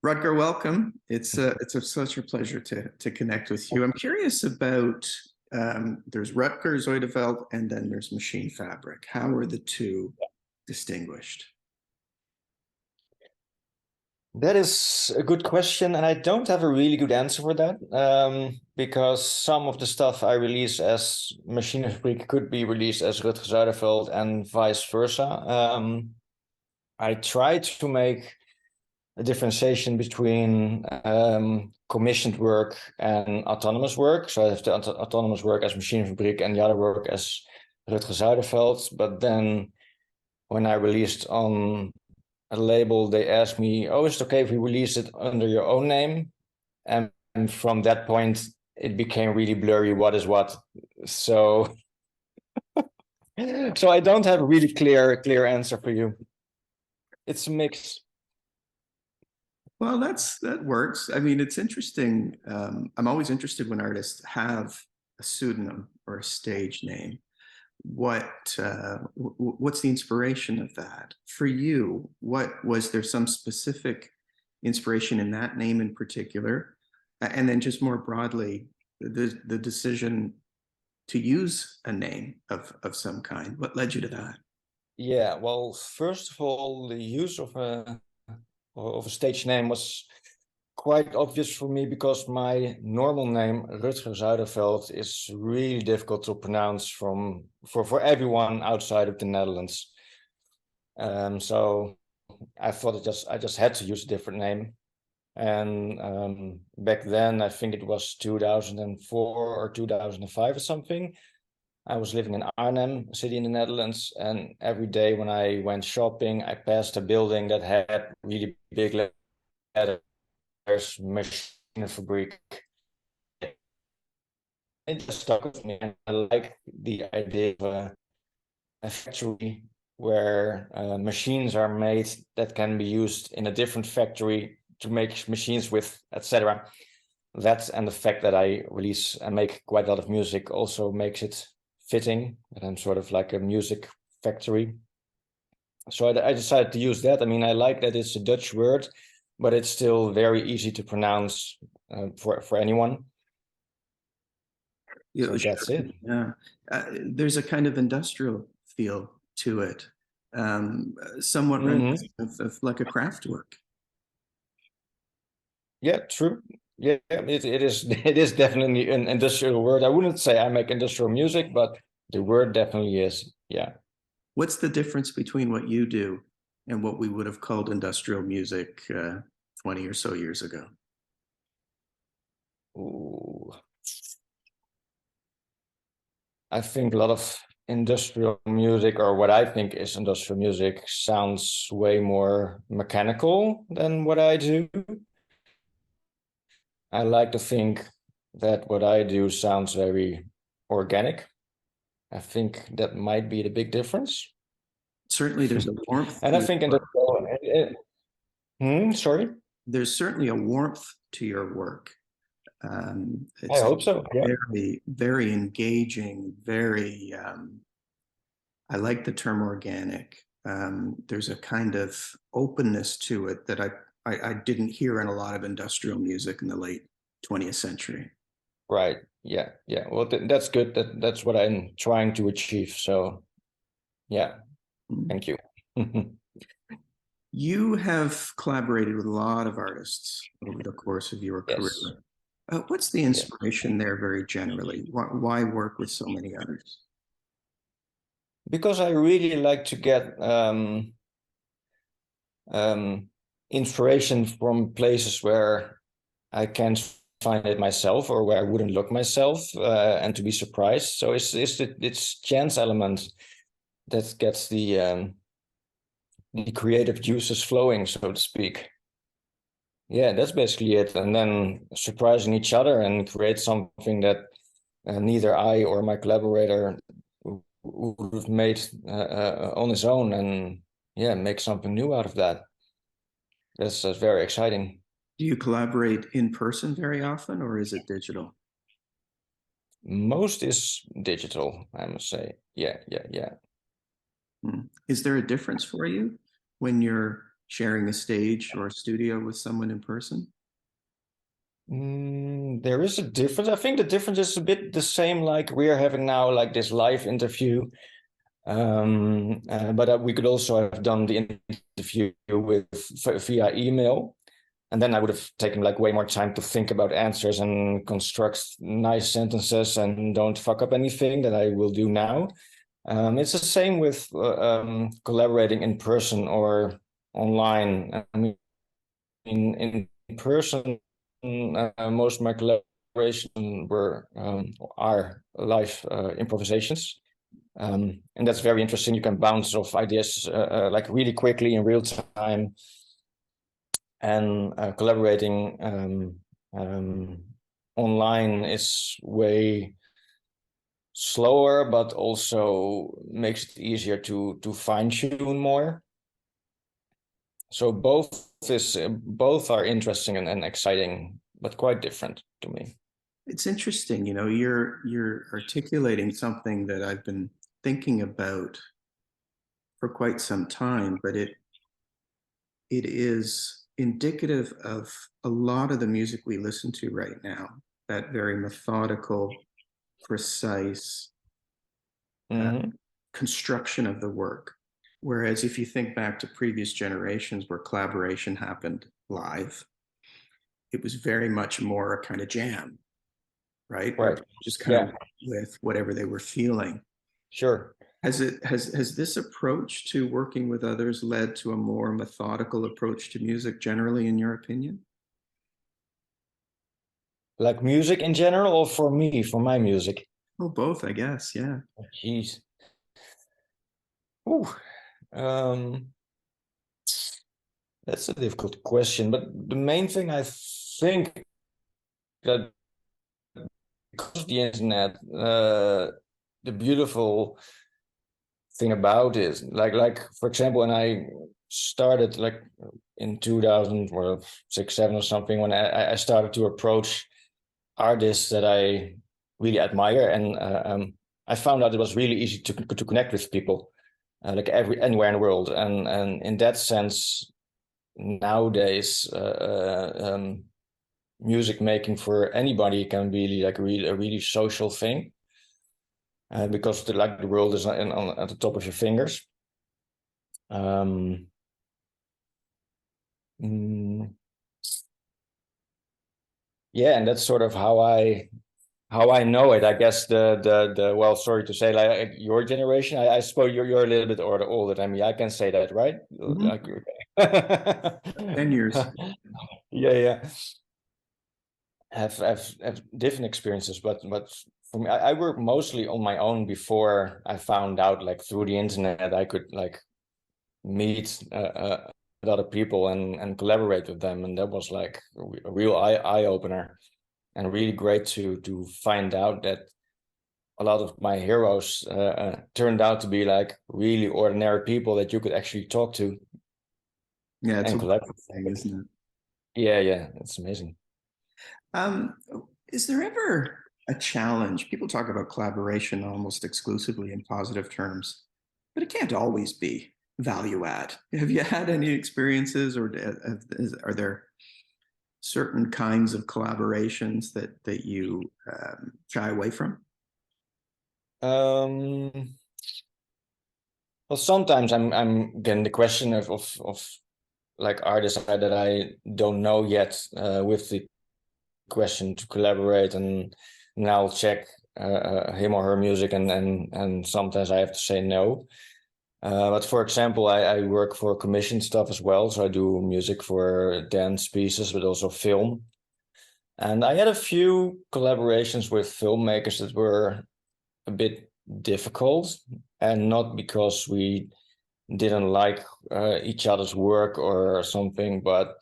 Rutger, welcome. It's such a pleasure to connect with you. I'm curious about there's Rutger Zuydervelt and then there's Machinefabriek. How are the two distinguished? That is a good question, and I don't have a really good answer for that, because some of the stuff I release as Machinefabriek could be released as Rutger Zuydervelt and vice versa. I try to make a differentiation between commissioned work and autonomous work. So I have the autonomous work as Machinefabriek and the other work as Rutger Zuydervelt. But then when I released on a label, they asked me, oh, is it okay if we release it under your own name? And from that point, it became really blurry what is what. So, so I don't have a really clear answer for you. It's a mix. Well, that works. I mean, it's interesting. I'm always interested when artists have a pseudonym or a stage name. What's the inspiration of that for you? What was there some specific inspiration in that name in particular, and then just more broadly, the decision to use a name of some kind? What led you to that? Yeah, well, first of all, the use of a stage name was quite obvious for me because my normal name, Rutger Zuydervelt, is really difficult to pronounce for everyone outside of the Netherlands. So I thought I just had to use a different name. And back then, I think it was 2004 or 2005 or something. I was living in Arnhem, a city in the Netherlands, and every day when I went shopping, I passed a building that had really big letters, Machinefabriek. It just stuck with me, and I like the idea of a factory where machines are made that can be used in a different factory to make machines with, etc. That and the fact that I release and make quite a lot of music also makes it fitting that I'm sort of like a music factory. So I decided to use that. I mean, I like that it's a Dutch word, but it's still very easy to pronounce for anyone. So that's it. Yeah, there's a kind of industrial feel to it, somewhat reminiscent of like a craft work. Yeah, true. Yeah, it is definitely an industrial word. I wouldn't say I make industrial music, but the word definitely is. Yeah. What's the difference between what you do and what we would have called industrial music 20 or so years ago? Ooh. I think a lot of industrial music, or what I think is industrial music, sounds way more mechanical than what I do. I like to think that what I do sounds very organic. I think that might be the big difference. Certainly, there's a warmth. And I think in sorry? There's certainly a warmth to your work. I hope so. Yeah. Very, very engaging, very, I like the term organic. There's a kind of openness to it that I didn't hear in a lot of industrial music in the late 20th century. Right. Yeah. Yeah. Well, that's good. That's what I'm trying to achieve. So, yeah. Thank you. You have collaborated with a lot of artists over the course of your career. What's the inspiration there very generally? Why work with so many others? Because I really like to get inspiration from places where I can't find it myself or where I wouldn't look myself, and to be surprised. So it's chance element that gets the creative juices flowing, so to speak. Yeah, that's basically it. And then surprising each other and create something that neither I or my collaborator would have made on his own, and yeah, make something new out of that. That's very exciting. Do you collaborate in person very often, or is it digital? Most is digital, I must say. Yeah. Is there a difference for you when you're sharing a stage or a studio with someone in person? There is a difference. I think the difference is a bit the same, like we're having now, like this live interview. But we could also have done the interview via email, and then I would have taken like way more time to think about answers and construct nice sentences and don't fuck up anything that I will do now. It's the same with collaborating in person or online. I mean, in person, most of my collaboration are live improvisations. And that's very interesting. You can bounce off ideas like really quickly in real time. And collaborating online is way slower, but also makes it easier to fine tune more. So both are interesting and exciting, but quite different to me. It's interesting, you're articulating something that I've been thinking about for quite some time, but it is indicative of a lot of the music we listen to right now, that very methodical, precise construction of the work. Whereas if you think back to previous generations where collaboration happened live, it was very much more a kind of jam, right? Where people just kind of with whatever they were feeling. Sure. Has this approach to working with others led to a more methodical approach to music generally, in your opinion? Like music in general, or for me, for my music? Oh, both, I guess. Yeah. Oh, jeez. Ooh. That's a difficult question, but the main thing I think that because of the internet, the beautiful thing about it, like for example, when I started like in 2006, 7 or something, when I started to approach artists that I really admire, and I found out it was really easy to connect with people, like anywhere in the world, and in that sense, nowadays, music making for anybody can be like a really social thing, because the world is at the top of your fingers. Yeah, and that's sort of how I know it. I guess the well, sorry to say, like your generation, I suppose you're a little bit older than me. I can say that, right? Mm-hmm. Like, 10 years. Yeah. Have different experiences, but for me, I work mostly on my own before I found out, like through the internet, I could like meet other people and collaborate with them, and that was like a real eye opener, and really great to find out that a lot of my heroes turned out to be like really ordinary people that you could actually talk to. Yeah, it's and a collaborate. thing, isn't it? Yeah, it's amazing. Um, is there ever a challenge? People talk about collaboration almost exclusively in positive terms, but it can't always be value add. Have you had any experiences, or are there certain kinds of collaborations that you shy away from? Well, sometimes I'm getting the question of like artists that I don't know yet, with the question to collaborate, and now I'll check him or her music, and sometimes I have to say no. But for example, I work for commission stuff as well, so I do music for dance pieces, but also film. And I had a few collaborations with filmmakers that were a bit difficult, and not because we didn't like each other's work or something, but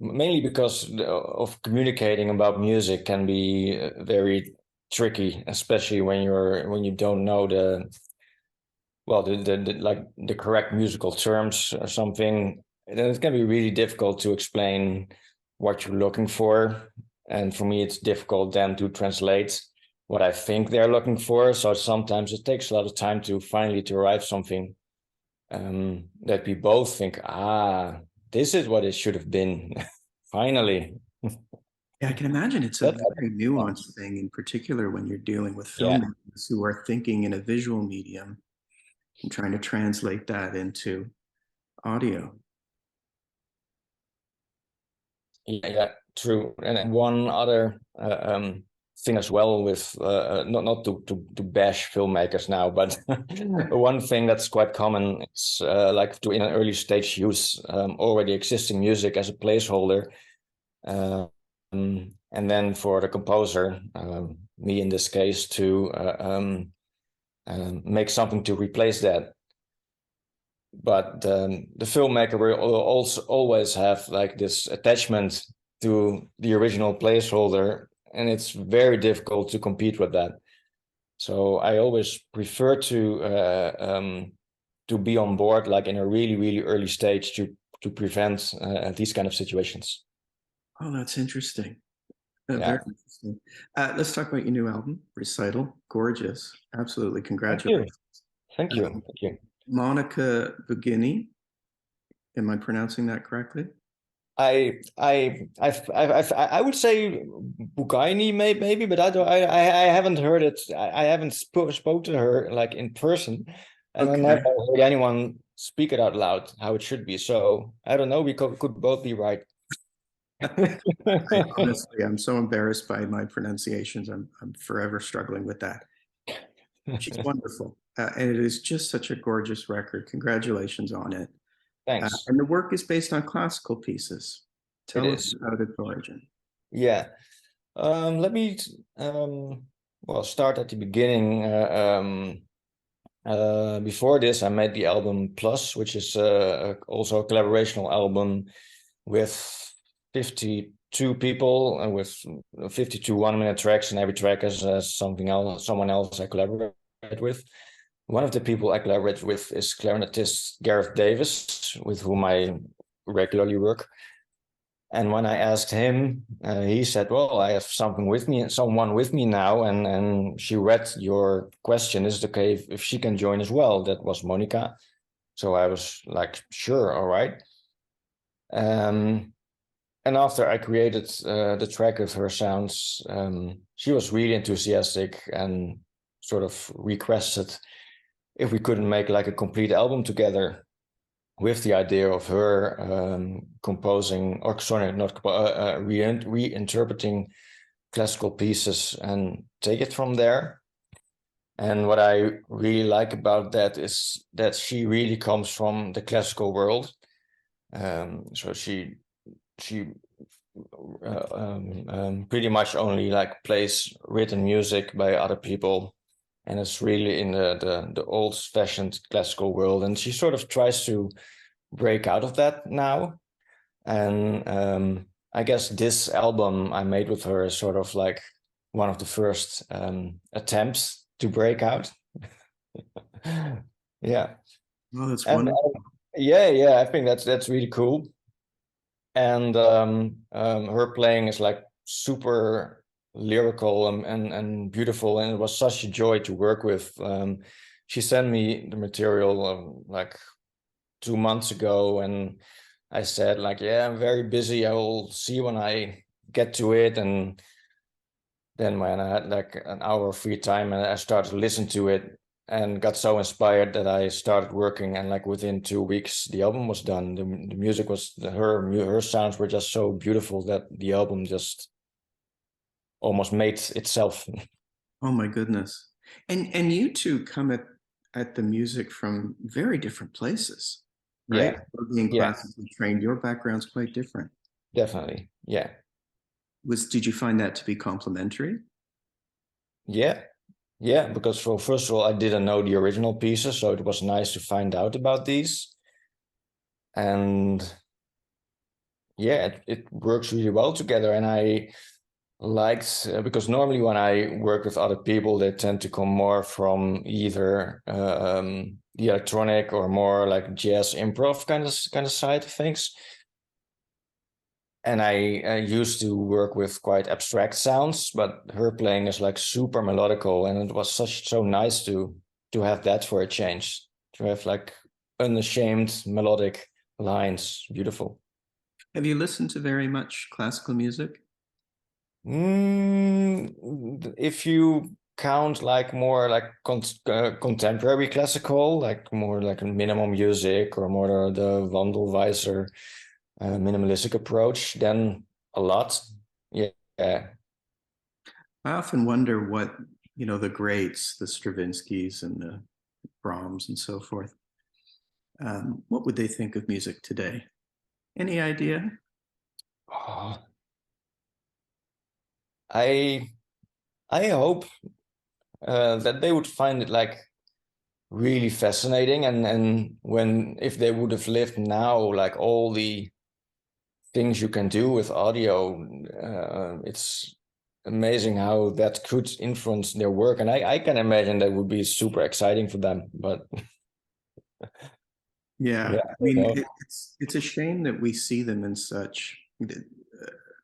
mainly because of communicating about music can be very tricky, especially when you don't know the like the correct musical terms or something. Then it can be really difficult to explain what you're looking for, and for me it's difficult then to translate what I think they're looking for. So sometimes it takes a lot of time to finally to write something that we both think, this is what it should have been. Finally. Yeah, I can imagine it's a That, very nuanced thing, in particular when you're dealing with yeah. filmmakers who are thinking in a visual medium and trying to translate that into audio. Yeah, true. And one other thing as well with not to bash filmmakers now, but one thing that's quite common is like to in an early stage use already existing music as a placeholder, and then for the composer, me in this case, to make something to replace that. But the filmmaker will also always have like this attachment to the original placeholder, and it's very difficult to compete with that. So I always prefer to be on board like in a really early stage to prevent these kind of situations. Oh, that's interesting. Yeah. Very interesting. Let's talk about your new album, Recytle. Gorgeous. Absolutely. Congratulations. Thank you. Thank you. Monika Bugajny. Am I pronouncing that correctly? I would say Bugajny maybe, but I haven't heard it. I haven't spoke to her like in person, and I never heard anyone speak it out loud how it should be. So I don't know. We could both be right. Honestly, I'm so embarrassed by my pronunciations. I'm forever struggling with that. She's wonderful, and it is just such a gorgeous record. Congratulations on it. Thanks. And the work is based on classical pieces. Tell us about its origin. Yeah. Let me well start at the beginning. Before this, I made the album Plus, which is also a collaborational album with 52 people and with 52 1-minute tracks, and every track is someone else I collaborate with. One of the people I collaborate with is clarinetist Gareth Davis, with whom I regularly work. And when I asked him, he said, well, I have someone with me now. And she read your question. Is it okay if she can join as well? That was Monika. So I was like, sure, all right. And after I created the track with her sounds, she was really enthusiastic and sort of requested if we couldn't make like a complete album together, with the idea of her composing, or sorry, not reinterpreting classical pieces and take it from there. And what I really like about that is that she really comes from the classical world. So she pretty much only like plays written music by other people, and it's really in the old-fashioned classical world. And she sort of tries to break out of that now. And I guess this album I made with her is sort of like one of the first attempts to break out. Yeah. Oh, that's wonderful. Yeah, I think that's really cool. And her playing is like super lyrical and beautiful, and it was such a joy to work with. She sent me the material like 2 months ago, and I said like, yeah, I'm very busy. I will see when I get to it. And then when I had like an hour of free time, and I started to listen to it and got so inspired that I started working. And like within 2 weeks, the album was done. The music was her sounds were just so beautiful that the album just almost made itself. Oh my goodness. And you two come at the music from very different places, right? Yeah. Being classically trained, your background's quite different. Definitely. Yeah. Did you find that to be complementary? Yeah, because first of all, I didn't know the original pieces, so it was nice to find out about these. And yeah, it works really well together. And I liked, because normally when I work with other people, they tend to come more from either the electronic or more like jazz improv kind of side of things. And I used to work with quite abstract sounds, but her playing is like super melodical, and it was so nice to have that for a change, to have like unashamed melodic lines. Beautiful. Have you listened to very much classical music? If you count like more like contemporary classical, like more like minimum music or more the Wandelweiser minimalistic approach, then a lot. Yeah. I often wonder what, the greats, the Stravinskys and the Brahms and so forth, what would they think of music today? Any idea? Oh, I hope that they would find it like really fascinating, and when if they would have lived now, like all the things you can do with audio, it's amazing how that could influence their work, and I can imagine that would be super exciting for them. But Yeah, yeah, I mean, it's a shame that we see them in such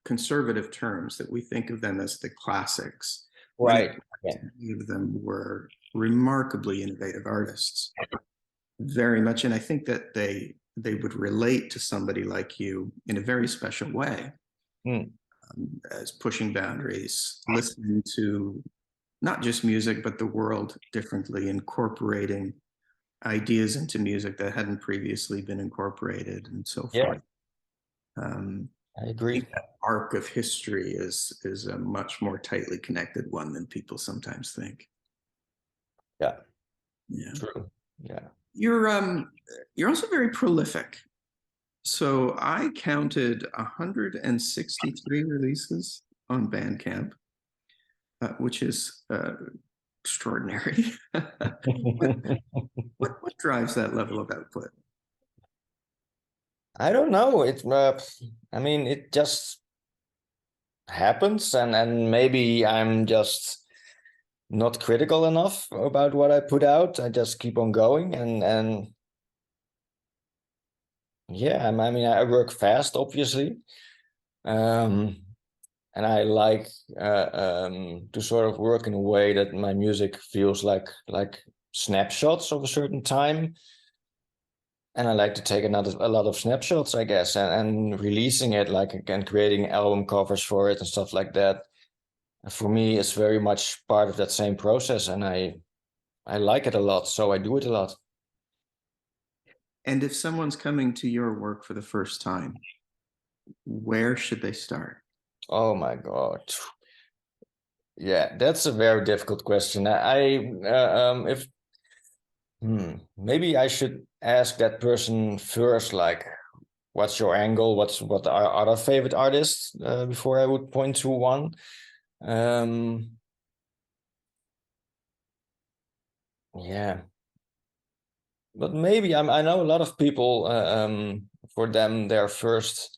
conservative terms, that we think of them as the classics, when right. Yeah. many of them were remarkably innovative artists, very much. And I think that they would relate to somebody like you in a very special way, Hmm. as pushing boundaries, listening to not just music, but the world differently, incorporating ideas into music that hadn't previously been incorporated, and so Yeah, forth. Um, I I think agree. that arc of history is a much more tightly connected one than people sometimes think. Yeah, Yeah, true. Yeah. you're also very prolific. So I counted 163 releases on Bandcamp, which is extraordinary. what, what drives that level of output? I don't know. I mean, it just happens, and maybe I'm just not critical enough about what I put out. I just keep on going, and yeah, I mean, I work fast, obviously, um, and I like to sort of work in a way that my music feels like snapshots of a certain time. And I like to take a lot of snapshots, I guess, and releasing it, like, and creating album covers for it and stuff like that. For me, it's very much part of that same process, and I like it a lot, so I do it a lot. And if someone's coming to your work for the first time, where should they start? Oh my God. Yeah, that's a very difficult question. If maybe I should ask that person first, like, what's your angle? What are other favorite artists before I would point to one. Um, yeah, but maybe I know a lot of people. For them, their first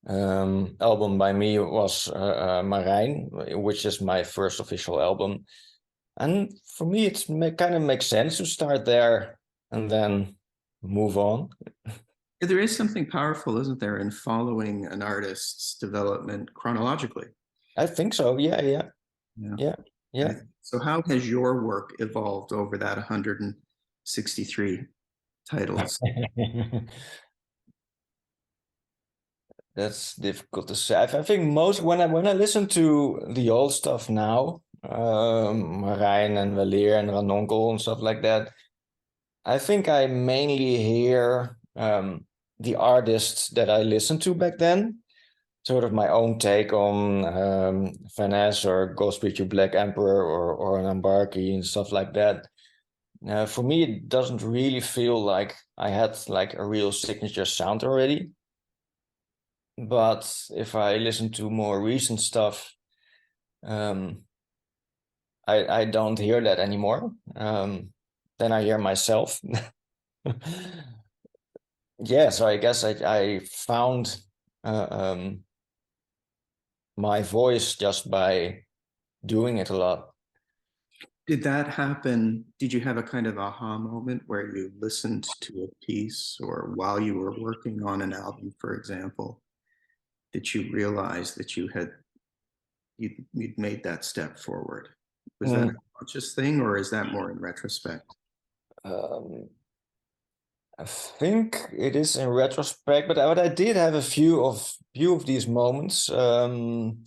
album by me was Marijn, which is my first official album. And for me, kind of makes sense to start there and then move on. There is something powerful, isn't there, in following an artist's development chronologically? I think so. Yeah, yeah, Yeah. yeah, yeah. So how has your work evolved over that 163 titles? That's difficult to say. I think most when I listen to the old stuff now, Marijn and Weleer and Ranonkel and stuff like that, I think I mainly hear the artists that I listened to back then, sort of my own take on Van Ness or Godspeed You Black Emperor or an Embarky and stuff like that. For me, it doesn't really feel like I had like a real signature sound already. But if I listen to more recent stuff, um, I don't hear that anymore. Then I hear myself. Yeah, so I guess I found uh, my voice just by doing it a lot. Did that happen? Did you have a kind of aha moment where you listened to a piece, or while you were working on an album, for example, that you realized that you'd made that step forward? Was that a Mm. conscious thing, or is that more in retrospect? Um, I think it is in retrospect, but I did have a few of these moments. One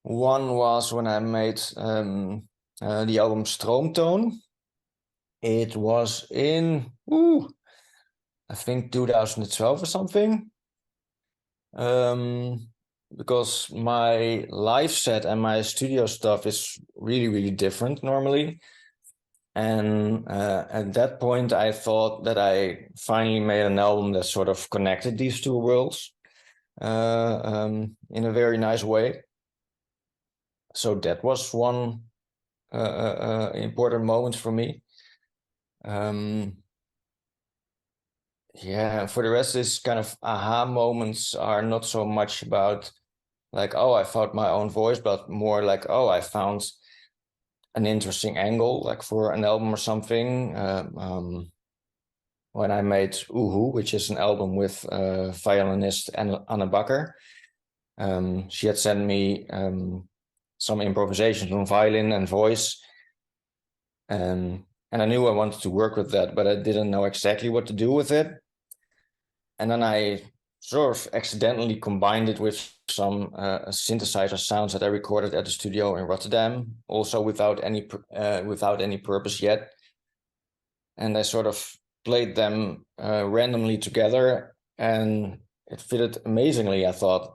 was when I made the album Stroomtoon. It was in I think 2012 or something. Because my live set and my studio stuff is really, really different normally. And at that point, I thought that I finally made an album that sort of connected these two worlds in a very nice way. So that was one important moment for me. Yeah, for the rest, this kind of aha moments are not so much about like, oh, I found my own voice, but more like, oh, I found an interesting angle, like for an album or something. When I made Uhu, which is an album with violinist Anne Bakker, she had sent me some improvisations on violin and voice. And I knew I wanted to work with that, but I didn't know exactly what to do with it. And then I sort of accidentally combined it with some synthesizer sounds that I recorded at the studio in Rotterdam, also without any purpose yet. And I sort of played them randomly together, and it fitted amazingly, I thought.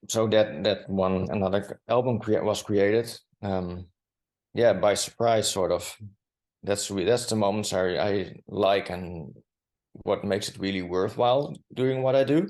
So that another album was created. Yeah, by surprise, sort of. That's the moments I like, and what makes it really worthwhile doing what I do.